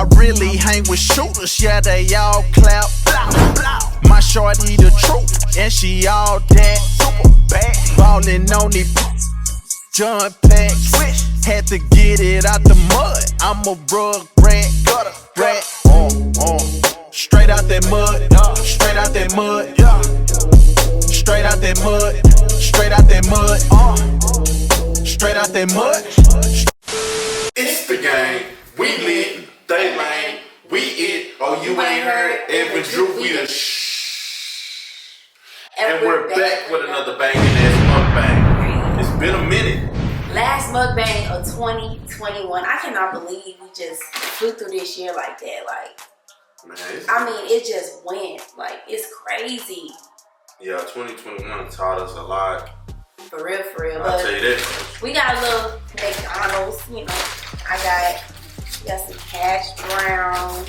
I really hang with shooters, yeah, they all clap. My shorty the truth, and she all that. Super bad, ballin' on these John packs. Had to get it out the mud. I'm a rug rat, gutter rat. Straight out that mud, straight out that mud, straight out that mud, straight out that mud, straight out that mud. It's the game. We lit, they lame, we it. Oh, you ain't heard. Evan Drew, we the and we're back with another banging ass mukbang. It's been a minute. Last mukbang of 2021. I cannot believe we just flew through this year like that. Like, man, I mean, it just went. Like, it's crazy. Yeah, 2021 taught us a lot. For real, for real. I'll tell you that. We got a little McDonald's, you know. I got some hash brown.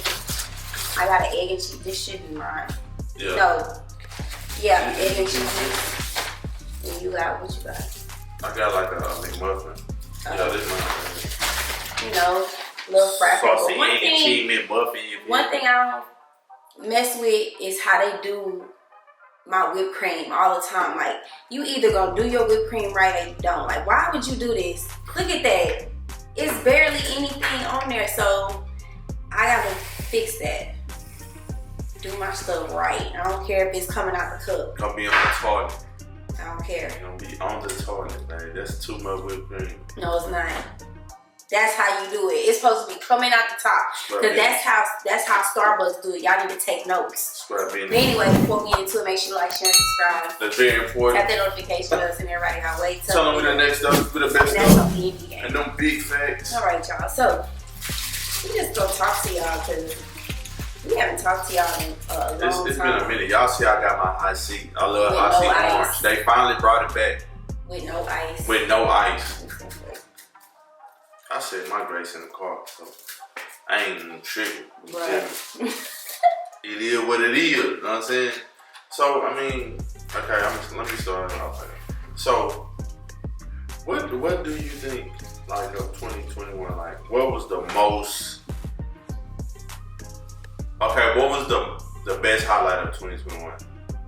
I got an egg and cheese. This should be mine. Yeah. No. Yeah, egg and cheese. And you got what you got? I got like a McMuffin. Yeah, this one. You know, little frappe. Saucy egg and cheese McMuffin. One thing I don't mess with is how they do my whipped cream all the time. Like, you either gonna do your whipped cream right or you don't. Like, why would you do this? Look at that. It's barely anything on there, so I gotta fix that. Do my stuff right. I don't care if it's coming out the cup. Gonna be on the toilet. I don't care. You're gonna be on the toilet, baby. That's too much whipped cream. No, it's not. That's how you do it. It's supposed to be coming out the top. Because that's how Starbucks do it. Y'all need to take notes. But anyway, before we get into it, make sure you like, share, and subscribe. That's very important. Got that notification bells and everybody got wait. Tell them we the next stuff. We the best stuff. And them big facts. Alright, y'all. So, we just gonna talk to y'all because we haven't talked to y'all in a long time. It's been a minute. Y'all see I got my hot seat. I love hot seat orange. They finally brought it back. With no ice. With no ice. I said my grace in the car, so I ain't even tripping. Right. It is what it is, you know what I'm saying? So, I mean, okay, let me start it off. So, what do you think, like, of 2021? Like, what was the most, okay, what was the best highlight of 2021?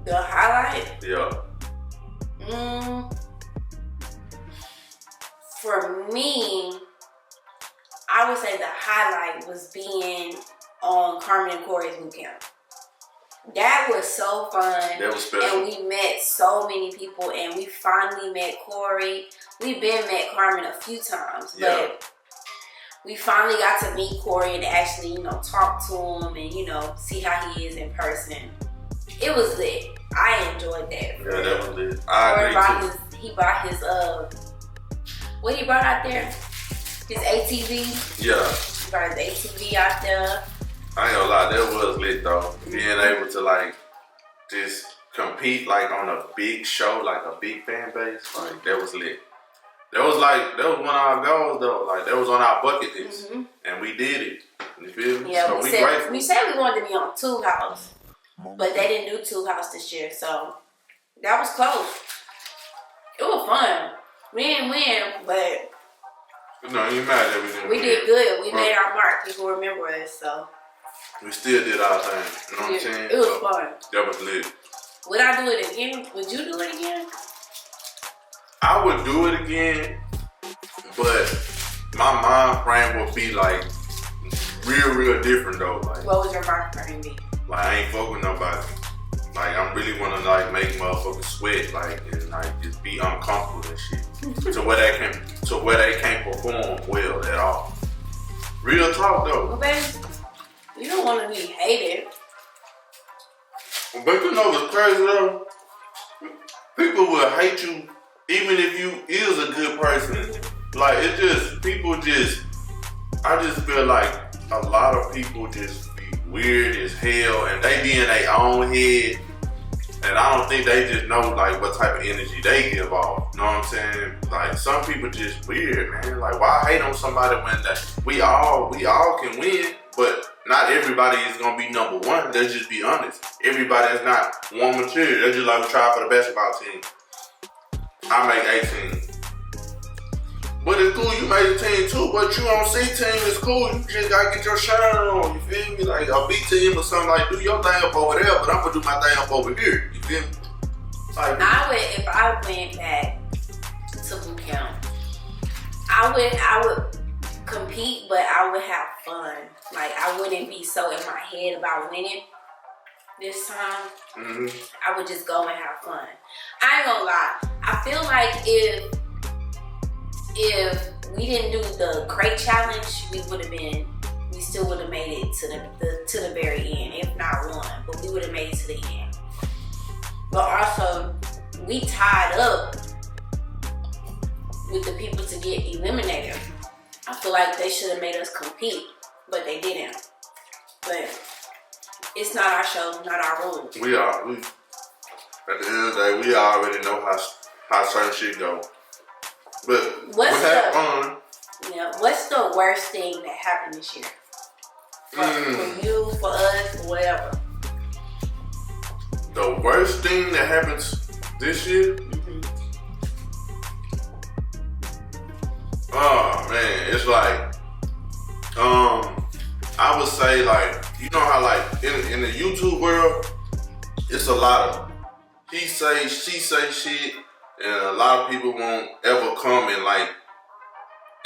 The highlight? Yeah. For me, I would say the highlight was being on Carmen and Corey's boot camp. That was so fun. That was special. And we met so many people, and we finally met Corey. We've been met Carmen a few times, but we finally got to meet Corey and actually, you know, talk to him and, you know, see how he is in person. It was lit. I enjoyed that. Yeah, that was lit. I agree too. He brought his what he brought out there? His ATV. Yeah. He brought his ATV out there. I ain't gonna lie, that was lit though. Being able to like just compete like on a big show, like a big fan base, like that was lit. That was one of our goals though. Like that was on our bucket list, and we did it. You feel me? Yeah, so we said we wanted to be on Two House, but they didn't do Two House this year, so that was close. It was fun. We didn't win, but no, you mad that we didn't. We did good. We made our mark. People remember us, so we still did our thing. You know what I'm saying? It was fun. That was lit. Would I do it again? Would you do it again? I would do it again, but my mind frame would be like real different though. Like, what would your mind frame be? Like I ain't fuck with nobody. Like I really wanna like make motherfuckers sweat, like and like just be uncomfortable and shit. to where they can't perform well at all. Real talk though. Well, baby, you don't want to be hated. But you know what's crazy though? People will hate you even if you is a good person. Like it just I just feel like a lot of people just be weird as hell and they be in their own head. And I don't think they just know like what type of energy they give off. You know what I'm saying? Like some people just weird, man. Like why hate on somebody when we all can win, but not everybody is gonna be number one. Let's just be honest. Everybody is not one material. They're just like we try for the basketball team. I make 18. But it's cool, you made the team too, but you on C team, it's cool. You just gotta get your shine on, you feel me? Like a B team or something, like do your thing up over there, but I'm gonna do my thing up over here, you feel me? Like, if I went back to boot camp, I would compete, but I would have fun. Like I wouldn't be so in my head about winning this time. I would just go and have fun. I ain't gonna lie. I feel like if we didn't do the crate challenge, we still would have made it to the very end, if not won. But we would have made it to the end. But also, we tied up with the people to get eliminated. I feel like they should have made us compete, but they didn't. But it's not our show, not our rules. at the end of the day, we already know how certain shit go. But we had fun. Yeah, what's the worst thing that happened this year? For you, for us, for whatever. The worst thing that happens this year? Oh man, it's like, I would say like, you know how like in the YouTube world, it's a lot of he say, she say shit, and a lot of people won't ever come and like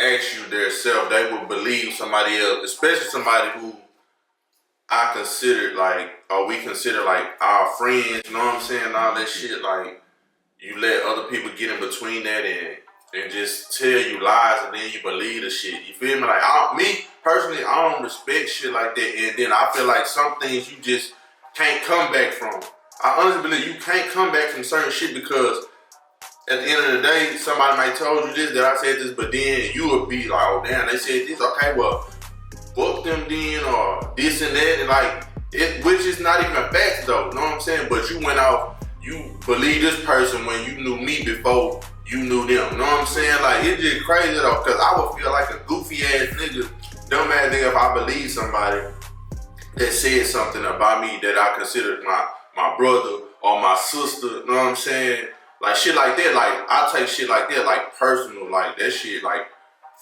ask you their self. They will believe somebody else, especially somebody who I consider like, or we consider like our friends, you know what I'm saying? All that shit, like you let other people get in between that and just tell you lies and then you believe the shit. You feel me? Like me personally, I don't respect shit like that. And then I feel like some things you just can't come back from. I honestly believe you can't come back from certain shit because at the end of the day, somebody might told you this, that I said this, but then you would be like, oh damn, they said this. Okay, well, fuck them then, or this and that, and like which is not even facts though. You know what I'm saying? But you went off, you believe this person when you knew me before you knew them. You know what I'm saying? Like it's just crazy though, cause I would feel like a goofy ass nigga, dumb ass nigga if I believe somebody that said something about me that I considered my brother or my sister. You know what I'm saying? Like shit like that. Like I take shit like that like personal. Like that shit like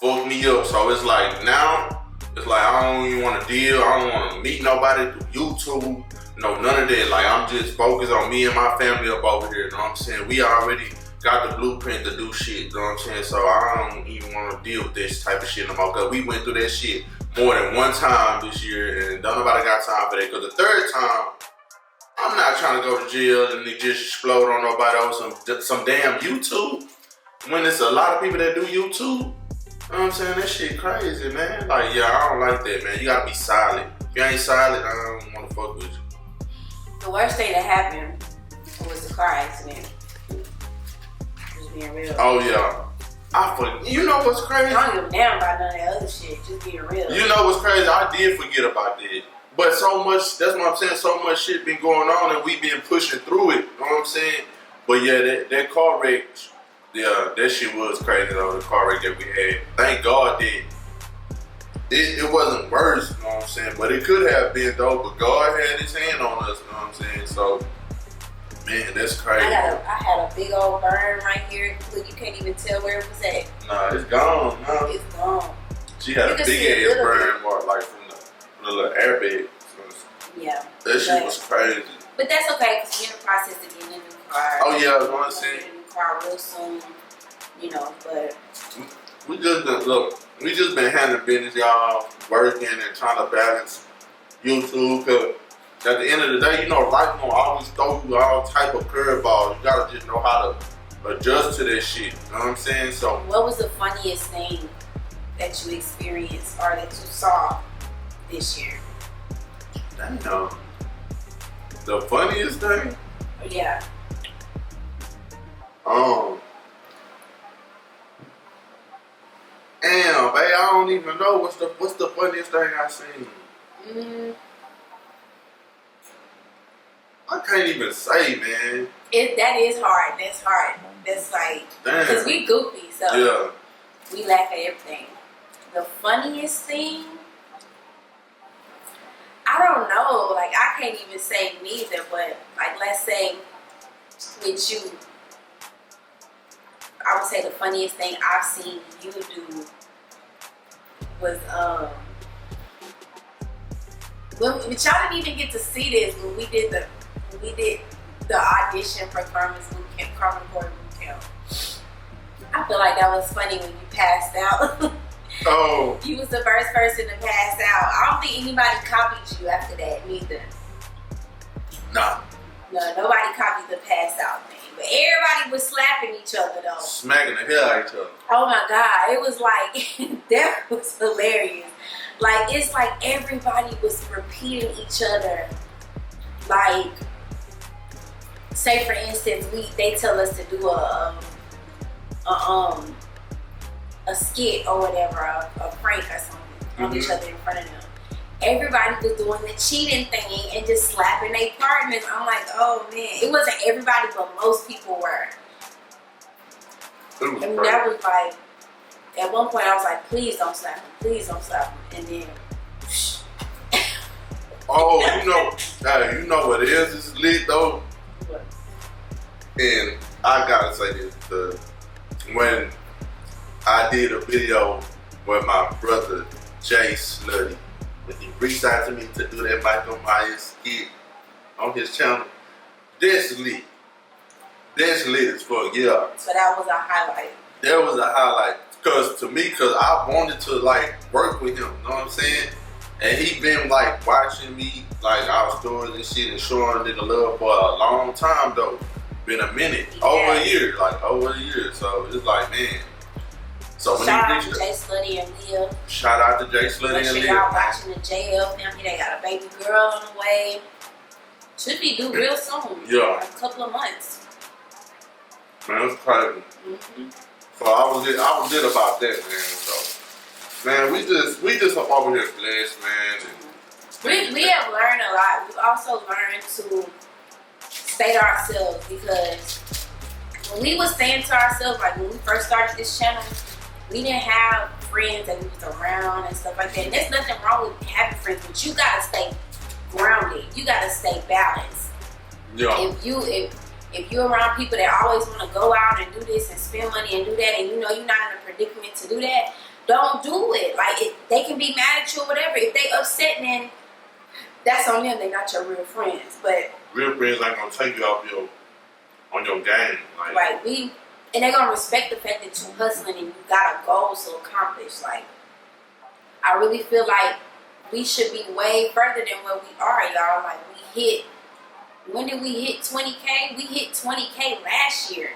fuck me up. So it's like now. It's like I don't even want to deal. I don't want to meet nobody through YouTube. No, none of that. Like I'm just focused on me and my family up over here. You know what I'm saying? We already got the blueprint to do shit. You know what I'm saying? So I don't even want to deal with this type of shit no more. Cause we went through that shit more than one time this year, and don't nobody got time for that. Cause the third time, I'm not trying to go to jail and it just explode on nobody over some damn YouTube. When it's a lot of people that do YouTube. You know what I'm saying? That shit crazy, man. Like, yeah, I don't like that, man. You gotta be silent. If you ain't silent, I don't wanna fuck with you. The worst thing that happened was the car accident. Just being real. Oh, yeah. You know what's crazy? I don't give a damn about none of that other shit. Just being real. You know what's crazy? I did forget about that. But so much, that's what I'm saying, so much shit been going on and we been pushing through it. You know what I'm saying? But yeah, that car wreck, yeah, that shit was crazy though, the car wreck that we had. Thank God that it wasn't worse, you know what I'm saying? But it could have been though, but God had his hand on us, you know what I'm saying? So, man, that's crazy. I had a big old burn right here. You can't even tell where it was at. Nah, it's gone, huh? It's gone. She had a big ass burn mark, like from the little airbag. So yeah. That shit was crazy. But that's okay, because we're in the process of getting a new car. Oh yeah, I was gonna say. Getting a new car real soon, you know, but. We just been handling business, y'all, working and trying to balance YouTube. Cause at the end of the day, you know, life gonna always throw you all type of curveballs. You gotta just know how to adjust to that shit. You know what I'm saying? So, what was the funniest thing that you experienced or that you saw this year? Damn. The funniest thing? Yeah. Damn, babe, I don't even know what's the funniest thing I seen. I can't even say, man. That is hard. That's hard. That's like, because we goofy, so yeah, we laugh at everything. The funniest thing, I don't know. Like, I can't even say neither. But like, let's say with you, I would say the funniest thing I've seen you do was but y'all didn't even get to see this when we did the audition for Carmen's Boot Camp, Carmen Board Boot Camp. I feel like that was funny when you passed out. Oh. You was the first person to pass out. I don't think anybody copied you after that, neither. Nah. No, nobody copied the pass out thing. But everybody was slapping each other though. Smacking the hell out of each other. Oh my God. It was like, that was hilarious. Like, it's like everybody was repeating each other. Like, say for instance, they tell us to do a skit or whatever, a prank or something on each other in front of them. Everybody was doing the cheating thing and just slapping their partners. I'm like, oh man. It wasn't everybody, but most people were. And that was like, at one point I was like, please don't slap him, please don't slap him. And then, oh, you know what it is? It's lit though. What? And I gotta say this, because when I did a video with my brother Jay Slutty, when he reached out to me to do that Michael Myers skit on his channel, that's lit. That's lit as fuck, yeah. So that was a highlight. That was a highlight. Cause I wanted to like work with him, you know what I'm saying? And he been like watching me, like our stories and shit, and showing nigga love for a long time though. Been a minute, over a year, So it's like, man. So when shout out to Jay Slutty and Leah. Shout out to Jay Slutty and Leah. Make sure y'all watching the JL family. They got a baby girl on the way. Should be due real soon. Yeah. Like a couple of months. Man, it's crazy. So I was lit about that, man. So, man, we just up over here blessed, man. We have learned a lot. We've also learned to stay to ourselves, because when we was staying to ourselves, like when we first started this channel, we didn't have friends that we was around and stuff like that. And there's nothing wrong with having friends, but you gotta stay grounded. You gotta stay balanced. Yeah. If you're around people that always want to go out and do this and spend money and do that, and you know you're not in a predicament to do that, don't do it. Like, they can be mad at you or whatever. If they upset, then that's on them. They're not your real friends. But real friends ain't gonna take you off on your game. And they're gonna respect the fact that you're hustling and you got a goal to accomplish. Like, I really feel like we should be way further than where we are, y'all. Like, when did we hit 20K? We hit 20K last year.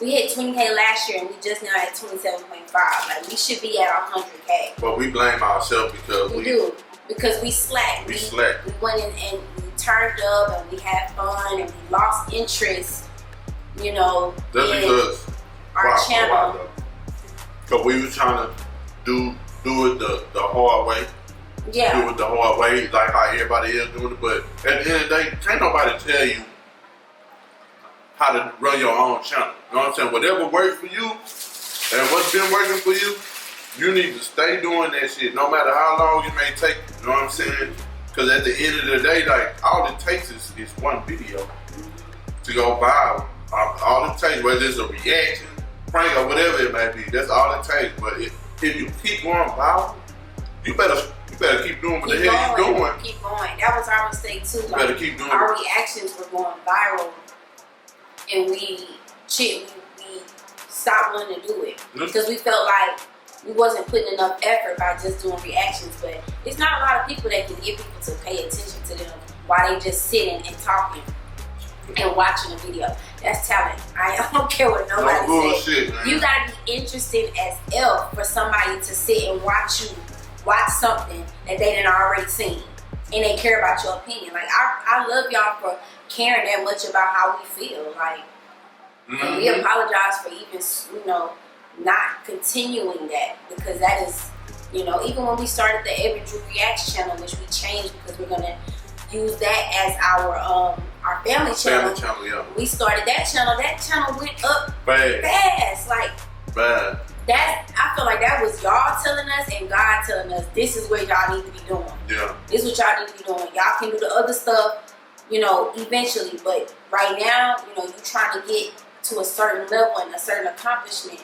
We hit 20K last year, and we just now at 27.5. Like, we should be at 100K. But we blame ourselves because we do. Because we slacked. We went in and we turned up and we had fun and we lost interest, you know, that's in because our channel. Because we was trying to do it the hard way. Yeah. Do it the hard way, like how everybody else doing it. But at the end of the day, can't nobody tell you how to run your own channel. You know what I'm saying? Whatever works for you and what's been working for you, you need to stay doing that shit, no matter how long it may take. You know what I'm saying? Because at the end of the day, like, all it takes is one video to go viral. All it takes, whether it's a reaction, prank, or whatever it may be, that's all it takes. But if you keep going viral, you better keep doing what the hell you're doing. Keep going. That was our mistake too. You better keep doing it. Our reactions were going viral, and we stopped wanting to do it because we felt like we wasn't putting enough effort by just doing reactions. But it's not a lot of people that can get people to pay attention to them while they just sitting and talking and watching a video. That's talent. I don't care what nobody says. You gotta be interested as F for somebody to sit and watch something that they done already seen, and they care about your opinion. Like, I love y'all for caring that much about how we feel. Like, and we apologize for even, not continuing that, because that is, even when we started the Every Drew Reacts channel, which we changed because we're gonna use that as our family channel. Yeah. We started that channel. That channel went up fast. Like, bad. I feel like that was y'all telling us and God telling us, this is where y'all need to be doing. Yeah. This is what y'all need to be doing. Y'all can do the other stuff, eventually. But right now, you're trying to get to a certain level and a certain accomplishment.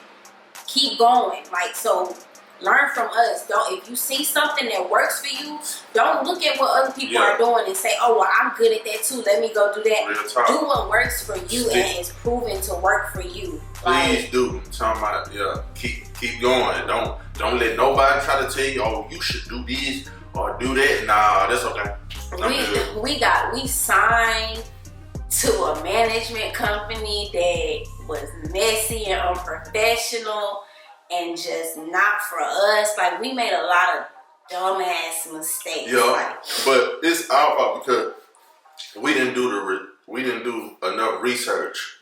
Keep going. Like, so learn from us. If you see something that works for you, don't look at what other people are doing and say, oh, well, I'm good at that too. Let me go do that. Do what works for you and is proven to work for you. Please do. I'm talking about, keep going. Don't let nobody try to tell you, oh, you should do this or do that. Nah, that's okay. We signed to a management company that was messy and unprofessional and just not for us. Like, we made a lot of dumbass mistakes. Yeah, but it's our fault because we didn't do enough research.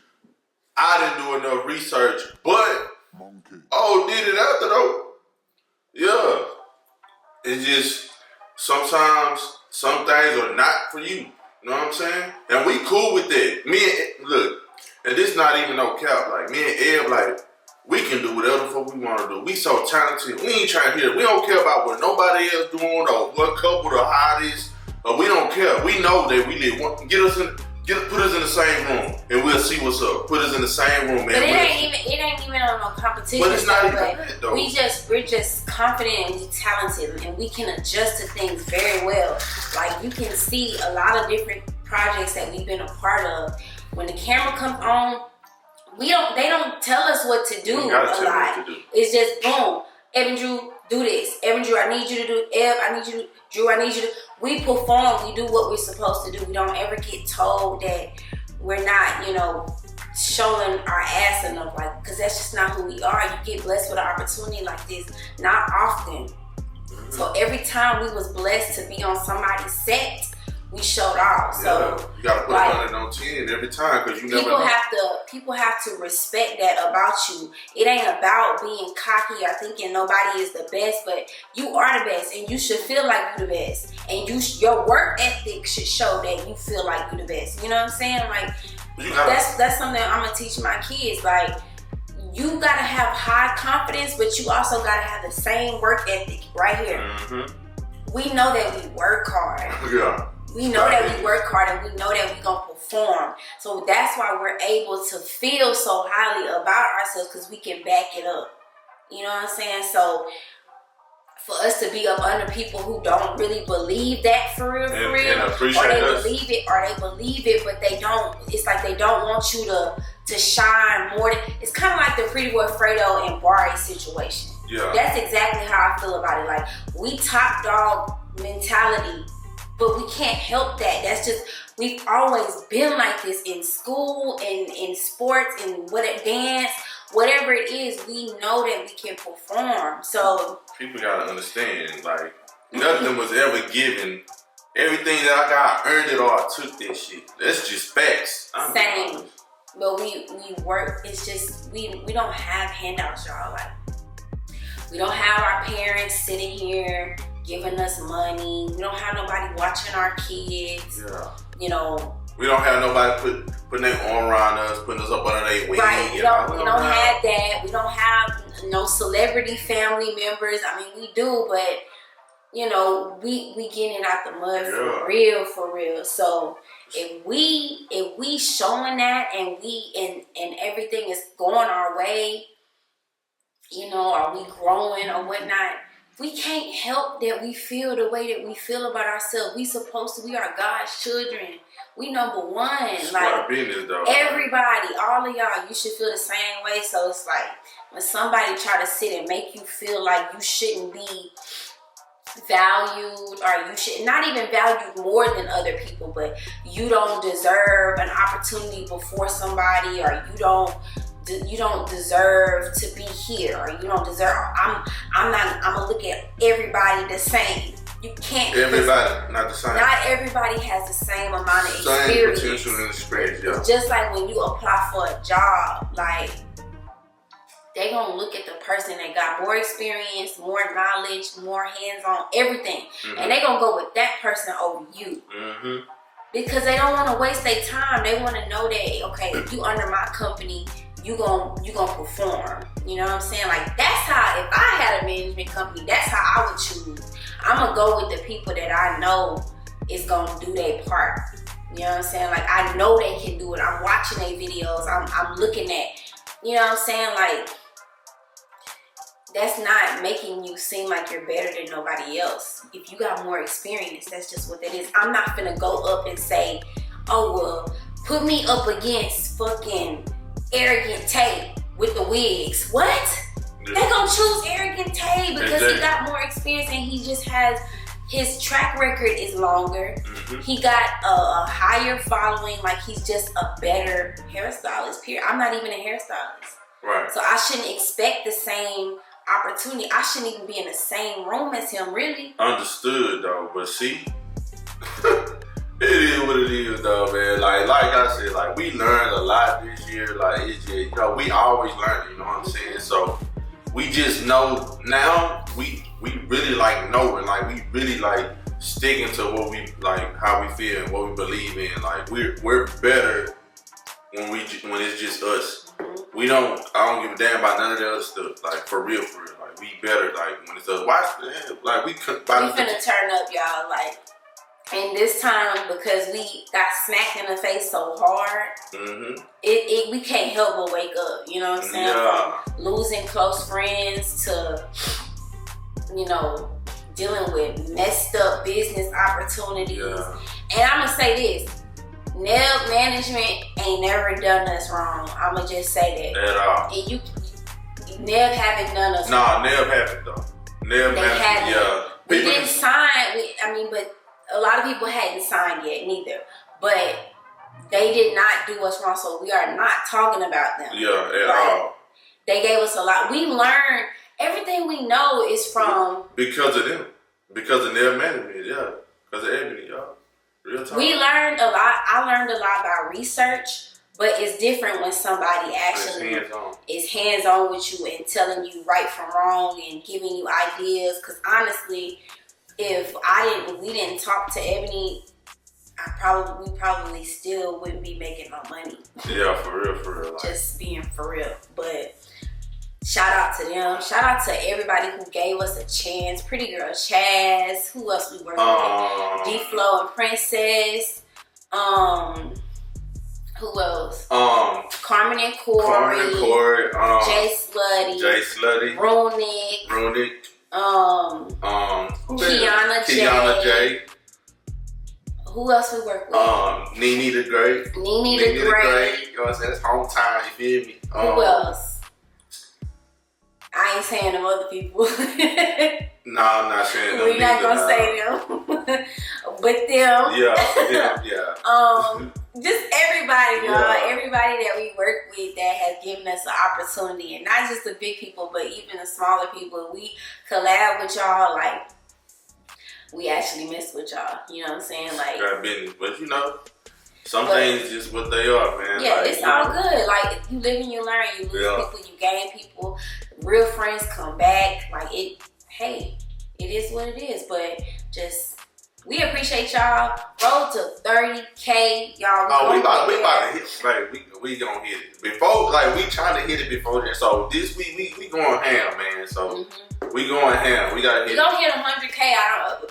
I didn't do enough research, but did it after though. Yeah, it's just sometimes some things are not for you. You know what I'm saying? And we cool with that. And this not even no cap. Like, me and Eb, like, we can do whatever the fuck we want to do. We so talented. We ain't trying to hear. We don't care about what nobody else doing or what couple the hottest. We don't care. We know that we live. Put us in the same room and we'll see what's up. Put us in the same room, man. But it ain't even on no competition. But it's not even that, though. We're just confident and we talented and we can adjust to things very well. Like, you can see a lot of different projects that we've been a part of. When the camera comes on, they don't tell us what to do a lot. It's just boom. Evan Drew, do this. Evan Drew, I need you to do. Eb, I need you to. Drew, I need you to. We perform. We do what we're supposed to do. We don't ever get told that we're not, showing our ass enough. Like, because that's just not who we are. You get blessed with an opportunity like this not often. So every time we was blessed to be on somebody's set, we showed off. So you gotta put 100 on 10 every time because you never know. People have to respect that about you. It ain't about being cocky or thinking nobody is the best, but you are the best, and you should feel like you the best. And your work ethic should show that you feel like you the best. You know what I'm saying? Like, that's something I'm gonna teach my kids. Like, you gotta have high confidence, but you also gotta have the same work ethic right here. Mm-hmm. We know that we work hard. Yeah. We know that we work hard and we know that we're going to perform. So that's why we're able to feel so highly about ourselves because we can back it up. You know what I'm saying? So for us to be up under people who don't really believe that for real, or they believe it, but they don't. It's like they don't want you to shine more. It's kind of like the Pretty Boy Fredo and Bari situation. Yeah. That's exactly how I feel about it. Like, we top dog mentality, but we can't help that. That's just, we've always been like this in school, in sports, in dance, whatever it is, we know that we can perform. So people gotta understand, like, nothing was ever given. Everything that I got, I earned it or I took that shit. That's just facts. Same. But we work, it's just, we don't have handouts, y'all. Like, we don't have our parents sitting here giving us money. We don't have nobody watching our kids. Yeah. We don't have nobody putting their arm around us, putting us up under their wing. Right. We don't have that. We don't have no celebrity family members. I mean, we do, but we getting it out the mud for real. So if we showing that and everything is going our way, are we growing or whatnot? We can't help that we feel the way that we feel about ourselves. We are God's children. We number one. Like, everybody, all of y'all, you should feel the same way. So it's like, when somebody try to sit and make you feel like you shouldn't be valued, or you should not even valued more than other people, but you don't deserve an opportunity before somebody, or you don't deserve to be here, or you don't deserve. I'm gonna look at everybody the same. You can't. Everybody not the same. Not everybody has the same amount of experience. Same potential and experience. Yeah. Just like when you apply for a job, like, they gonna look at the person that got more experience, more knowledge, more hands-on, everything, and they gonna go with that person over you. Mm-hmm. Because they don't want to waste their time. They want to know that, okay, if you under my company, you gonna perform. You know what I'm saying? Like, that's how, if I had a management company, that's how I would choose. I'm gonna go with the people that I know is gonna do their part. You know what I'm saying? Like, I know they can do it. I'm watching their videos. I'm looking at, you know what I'm saying? Like, that's not making you seem like you're better than nobody else. If you got more experience, that's just what that is. I'm not finna go up and say, oh, well, put me up against fucking Arrogant Tay with the wigs. What? They gonna choose Arrogant Tay because he got more experience and he just has, his track record is longer. He got a higher following. Like, he's just a better hairstylist, period. I'm not even a hairstylist. Right. So I shouldn't expect the same opportunity. I shouldn't even be in the same room as him, really. Understood, though. But see, it is what it is, though, man. Like I said, like, we learned a lot this year. Like, it's just, you know, we always learn, you know what I'm saying? So we just know now, we really like knowing, like, we really like sticking to what we like, how we feel and what we believe in. Like, we're better when it's just us. I don't give a damn about none of the other stuff. Like, for real. Like, we better, like, when it's us. Like, we finna turn up, y'all. Like, and this time, because we got smacked in the face so hard, we can't help but wake up. You know what I'm saying? Yeah. From losing close friends to, you know, dealing with messed up business opportunities. Yeah. And I'm gonna say this. Neb management ain't never done us wrong. I'ma just say that. At all. And Neb haven't done us wrong. Nah, Neb haven't, though. Neb haven't. Yeah. We didn't sign. But a lot of people hadn't signed yet, neither. But they did not do us wrong, so we are not talking about them. Yeah, at all. They gave us a lot. We learned everything we know is from because of them. Because of their management, yeah. Because of Ebonie, y'all. Real talk. We learned a lot. I learned a lot by research, but it's different when somebody actually is hands-on with you and telling you right from wrong and giving you ideas. Because honestly, if we didn't talk to Ebonie, we probably still wouldn't be making no money. Yeah, for real. Like. Just being for real. But shout out to them. Shout out to everybody who gave us a chance. Pretty Girl Chaz. Who else we worked with? D-Flow and Princess. Who else? Carmen and Corey. Jay Slutty. Runick. Kiana J. Who else we work with? Nene the Great. You know what I'm saying? It's home time, you feel me? Who else? I ain't saying them other people. No, I'm not saying them. We're not gonna say them. But them. Yeah. Just everybody, y'all. Everybody that we work with that has given us an opportunity. And not just the big people, but even the smaller people. We collab with y'all, like, we actually mess with y'all. You know what I'm saying? Like, got business, but you know, some things just what they are, man. Yeah, like, it's all good. Like, you live and you learn. You lose people, you gain people. Real friends come back. Like, it is what it is. But just, we appreciate y'all. Roll to 30K, y'all. We about to hit. Like, we gonna hit it before. Like, we trying to hit it before that. So this week we going ham, man. So we going ham. We gotta hit. We gonna hit 100K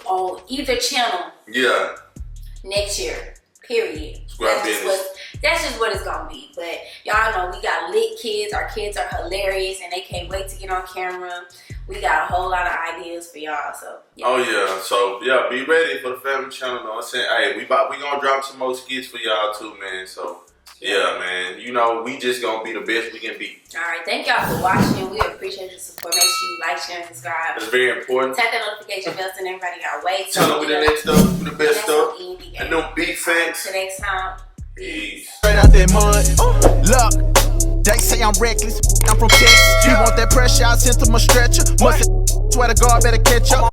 on either channel. Yeah. Next year. Period. That's just what it's gonna be. But y'all know we got lit kids. Our kids are hilarious and they can't wait to get on camera. We got a whole lot of ideas for y'all. So yeah. Oh yeah. So yeah, be ready for the family channel. Know what I'm saying? Hey, we gonna drop some more skits for y'all too, man. So yeah, man. You know, we just gonna be the best we can be. Alright, thank y'all for watching. We appreciate your support. Make sure you like, share, and subscribe. It's very important. Tap that notification bell so everybody got way. Tell them we the next stuff, we the best stuff. And no big facts. Till next time. Peace. Straight out that mud. Look, they say I'm reckless. I'm from Texas. You want that pressure? I sent them a stretcher. Must swear to God, better catch up.